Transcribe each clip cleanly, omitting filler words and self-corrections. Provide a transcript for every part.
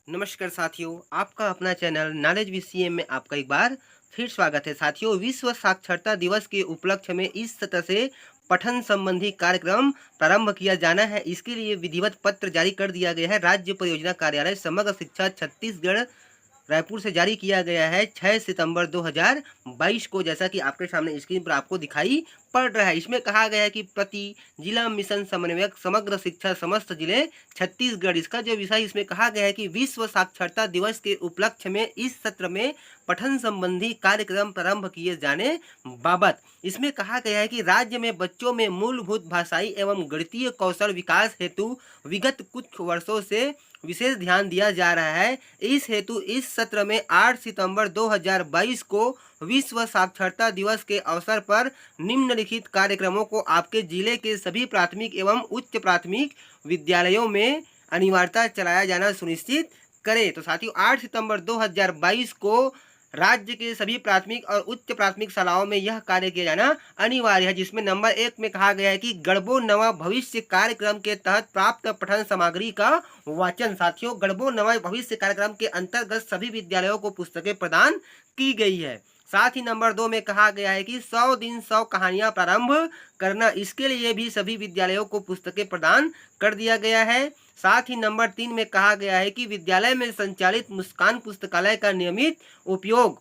नमस्कार साथियों, आपका अपना चैनल नॉलेज वीसीएम में आपका एक बार फिर स्वागत है। साथियों, विश्व साक्षरता दिवस के उपलक्ष्य में इस सत्र से पठन संबंधी कार्यक्रम प्रारंभ किया जाना है। इसके लिए विधिवत पत्र जारी कर दिया गया है। राज्य परियोजना कार्यालय समग्र शिक्षा छत्तीसगढ़ रायपुर से जारी किया गया है 6 सितंबर 2022 को, जैसा कि आपके सामने स्क्रीन पर आपको दिखाई पड़ रहा है। इसमें कहा गया है कि प्रति जिला मिशन समन्वयक समग्र शिक्षा समस्त जिले छत्तीसगढ़, इसका जो विषय इसमें कहा गया है कि विश्व साक्षरता दिवस के उपलक्ष्य में इस सत्र में पठन संबंधी कार्यक्रम प्रारंभ किए जाने बाबत इसमें कहा गया है कि राज्य में बच्चों में मूलभूत भाषाई एवं गणितीय कौशल विकास हेतु विगत कुछ वर्षों से विशेष ध्यान दिया जा रहा है। इस हेतु इस सत्र में 8 सितंबर 2022 को विश्व साक्षरता दिवस के अवसर पर निम्नलिखित कार्यक्रमों को आपके जिले के सभी प्राथमिक एवं उच्च प्राथमिक विद्यालयों में अनिवार्यता चलाया जाना सुनिश्चित करें। तो साथियों, 8 सितंबर 2022 को राज्य के सभी प्राथमिक और उच्च प्राथमिक शालाओं में यह कार्य किया जाना अनिवार्य है, जिसमें नंबर 1 में कहा गया है कि गढ़बो नवा भविष्य कार्यक्रम के तहत प्राप्त पठन सामग्री का वाचन। साथियों, गढ़बो नवा भविष्य कार्यक्रम के अंतर्गत सभी विद्यालयों को पुस्तकें प्रदान की गई है। साथ ही नंबर 2 में कहा गया है कि 100 दिन 100 कहानियां प्रारंभ करना, इसके लिए भी सभी विद्यालयों को पुस्तकें प्रदान कर दिया गया है। साथ ही नंबर 3 में कहा गया है कि विद्यालय में संचालित मुस्कान पुस्तकालय का नियमित उपयोग।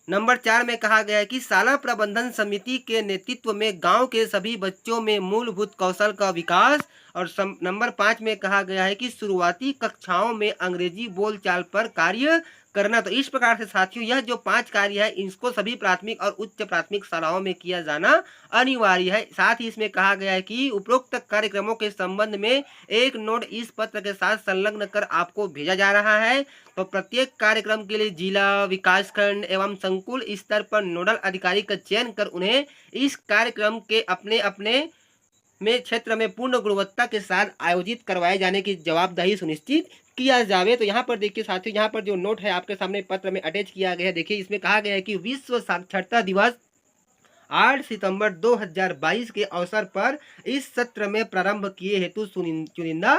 नंबर 4 में कहा गया है कि शाला प्रबंधन समिति के नेतृत्व में गांव के सभी बच्चों में मूलभूत कौशल का विकास। और नंबर 5 में कहा गया है कि शुरुआती कक्षाओं में अंग्रेजी बोलचाल पर कार्य करना। तो इस प्रकार से साथियों, यह जो 5 कार्य है इसको सभी प्राथमिक और उच्च प्राथमिक शालाओं में किया जाना अनिवार्य है। साथ ही इसमें कहा गया है कि उपरोक्त कार्यक्रमों के संबंध में एक नोट इस पत्र के साथ संलग्न कर आपको भेजा जा रहा है। तो प्रत्येक कार्यक्रम के लिए जिला, विकासखंड एवं संकुल स्तर पर नोडल अधिकारी का चयन कर उन्हें इस कार्यक्रम के अपने अपने में क्षेत्र में पूर्ण गुणवत्ता के साथ आयोजित करवाए जाने की जवाबदेही सुनिश्चित किया जावे। तो यहाँ पर देखिए साथियों, यहाँ पर जो नोट है आपके सामने पत्र में अटैच किया गया है। देखिए, इसमें कहा गया है कि विश्व साक्षरता दिवस 8 सितंबर 2022 के अवसर पर इस सत्र में प्रारंभ किए हेतु चुनिंदा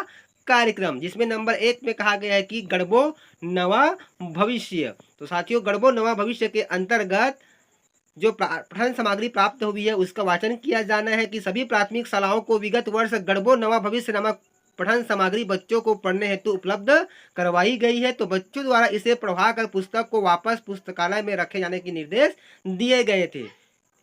कार्यक्रम, जिसमें नंबर 1 में कहा गया है कि गढ़बो नवा भविष्य। तो साथियों, गढ़बो नवा भविष्य के अंतर्गत जो पठन सामग्री प्राप्त हुई है उसका वाचन किया जाना है कि सभी प्राथमिक शालाओं को विगत वर्ष गढ़बो नवा भविष्य नामक पठन सामग्री बच्चों को पढ़ने हेतु उपलब्ध करवाई गई है। तो बच्चों द्वारा इसे पढ़वा कर पुस्तक को वापस पुस्तकालय में रखे जाने के निर्देश दिए गए थे।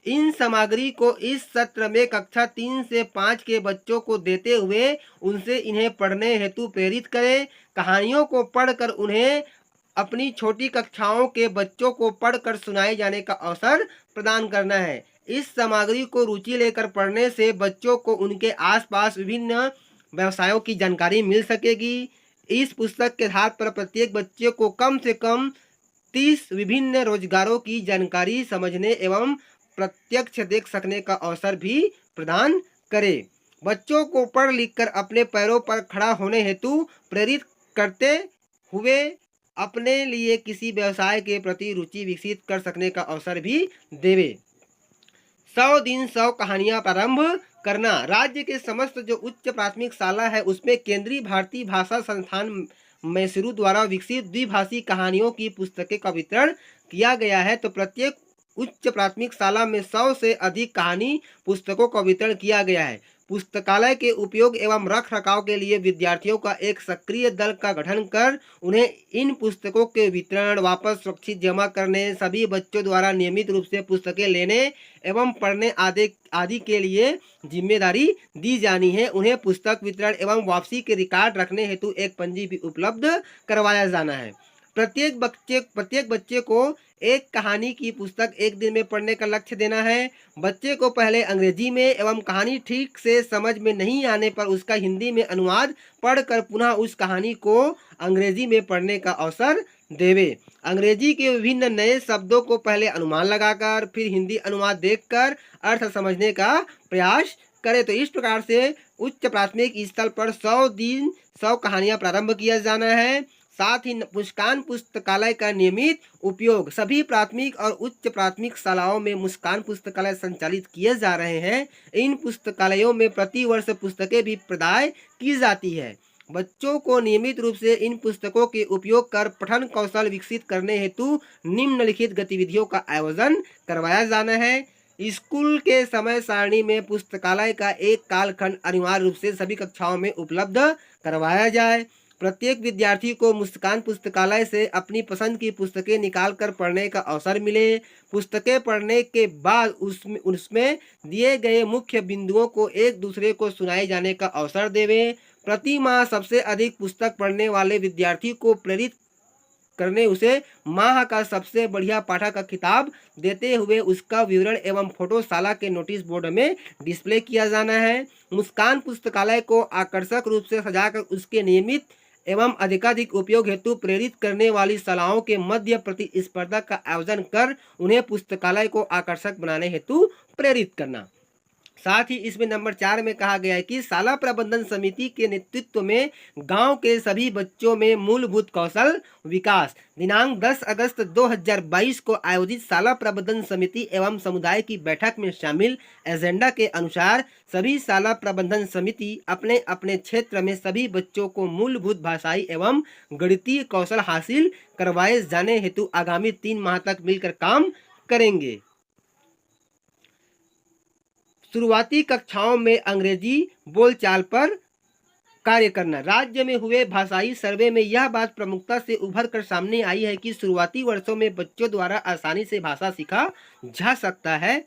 इन सामग्री को इस सत्र में कक्षा 3 से 5 के बच्चों को देते हुए उनसे इन्हें पढ़ने हेतु प्रेरित करें। कहानियों को पढ़कर उन्हें अपनी छोटी कक्षाओं के बच्चों को पढ़कर सुनाए जाने का अवसर प्रदान करना है। इस सामग्री को रुचि लेकर पढ़ने से बच्चों को उनके आसपास विभिन्न व्यवसायों की जानकारी मिल सकेगी। इस पुस्तक के आधार पर प्रत्येक बच्चे को कम से कम 30 विभिन्न रोजगारों की जानकारी समझने एवं प्रत्यक्ष देख सकने का अवसर भी प्रदान करे। बच्चों को पढ़ लिखकर अपने पैरों पर खड़ा होने हेतु प्रेरित करते हुए अपने लिए किसी व्यवसाय के प्रति रुचि विकसित कर सकने का अवसर भी देवे। 100 दिन 100 कहानियां प्रारंभ करना। राज्य के समस्त जो उच्च प्राथमिक शाला है उसमें केंद्रीय भारतीय भाषा संस्थान मैसूरू द्वारा विकसित द्विभाषी कहानियों की पुस्तकें का वितरण किया गया है। तो प्रत्येक उच्च प्राथमिक शाला में 100 से अधिक कहानी पुस्तकों का वितरण किया गया है। पुस्तकालय के उपयोग एवं रख रखाव के लिए विद्यार्थियों का एक सक्रिय दल का गठन कर उन्हें इन पुस्तकों के वितरण, वापस सुरक्षित जमा करने, सभी बच्चों द्वारा नियमित रूप से पुस्तकें लेने एवं पढ़ने आदि के लिए जिम्मेदारी दी जानी है। उन्हें पुस्तक वितरण एवं वापसी के रिकॉर्ड रखने हेतु एक पंजी भी उपलब्ध करवाया जाना है। प्रत्येक बच्चे को एक कहानी की पुस्तक एक दिन में पढ़ने का लक्ष्य देना है। बच्चे को पहले अंग्रेजी में एवं कहानी ठीक से समझ में नहीं आने पर उसका हिंदी में अनुवाद पढ़कर पुनः उस कहानी को अंग्रेजी में पढ़ने का अवसर देवे। अंग्रेजी के विभिन्न नए शब्दों को पहले अनुमान लगाकर फिर हिंदी अनुवाद देखकर अर्थ समझने का प्रयास करे। तो इस प्रकार से उच्च प्राथमिक स्तर पर 100 दिन 100 कहानियां प्रारंभ किया जाना है। साथ ही मुस्कान पुस्तकालय का नियमित उपयोग। सभी प्राथमिक और उच्च प्राथमिक शालाओं में मुस्कान पुस्तकालय संचालित किए जा रहे हैं। इन पुस्तकालयों में प्रति वर्ष पुस्तकें भी प्रदाय की जाती है। बच्चों को नियमित रूप से इन पुस्तकों के उपयोग कर पठन कौशल विकसित करने हेतु निम्नलिखित गतिविधियों का आयोजन करवाया जाना है। स्कूल के समय सारणी में पुस्तकालय का एक कालखंड अनिवार्य रूप से सभी कक्षाओं में उपलब्ध करवाया जाए। प्रत्येक विद्यार्थी को मुस्कान पुस्तकालय से अपनी पसंद की पुस्तकें निकाल कर पढ़ने का अवसर मिले। पुस्तकें पढ़ने के बाद उसमें उसमें दिए गए मुख्य बिंदुओं को एक दूसरे को सुनाए जाने का अवसर देवें। प्रति माह सबसे अधिक पुस्तक पढ़ने वाले विद्यार्थी को प्रेरित करने उसे माह का सबसे बढ़िया पाठक का खिताब देते हुए उसका विवरण एवं फोटो शाला के नोटिस बोर्ड में डिस्प्ले किया जाना है। मुस्कान पुस्तकालय को आकर्षक रूप से सजाकर उसके नियमित एवं अधिकाधिक उपयोग हेतु प्रेरित करने वाली शालाओं के मध्य प्रतिस्पर्धा का आयोजन कर उन्हें पुस्तकालय को आकर्षक बनाने हेतु प्रेरित करना। साथ ही इसमें नंबर 4 में कहा गया है कि शाला प्रबंधन समिति के नेतृत्व में गांव के सभी बच्चों में मूलभूत कौशल विकास। दिनांक 10 अगस्त 2022 को आयोजित शाला प्रबंधन समिति एवं समुदाय की बैठक में शामिल एजेंडा के अनुसार सभी शाला प्रबंधन समिति अपने अपने क्षेत्र में सभी बच्चों को मूलभूत भाषाई एवं गणितीय कौशल हासिल करवाए जाने हेतु आगामी 3 माह तक मिलकर काम करेंगे। शुरुआती कक्षाओं में अंग्रेजी बोलचाल पर कार्य करना। राज्य में हुए भाषाई सर्वे में यह बात प्रमुखता से उभर कर सामने आई है कि शुरुआती वर्षों में बच्चों द्वारा आसानी से भाषा सीखा जा सकता है।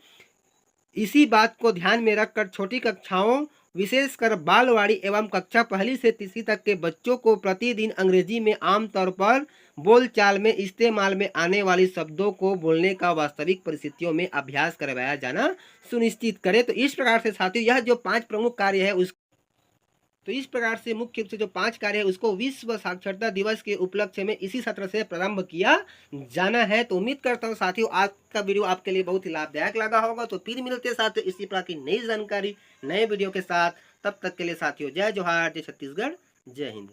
इसी बात को ध्यान में रखकर छोटी कक्षाओं विशेषकर बालवाड़ी एवं कक्षा पहली से तीसरी तक के बच्चों को प्रतिदिन अंग्रेजी में आमतौर पर बोलचाल में इस्तेमाल में आने वाली शब्दों को बोलने का वास्तविक परिस्थितियों में अभ्यास करवाया जाना सुनिश्चित करें। तो इस प्रकार से साथियों यह जो 5 प्रमुख कार्य है इस प्रकार से मुख्य रूप से जो 5 कार्य है उसको विश्व साक्षरता दिवस के उपलक्ष्य में इसी सत्र से प्रारंभ किया जाना है। तो उम्मीद करता हूँ साथियों आज का वीडियो आपके लिए बहुत ही लाभदायक लगा होगा। तो फिर मिलते साथियों इसी प्रकार की नई जानकारी नए वीडियो के साथ। तब तक के लिए साथियों जय जोहार, जय छत्तीसगढ़, जय हिंद।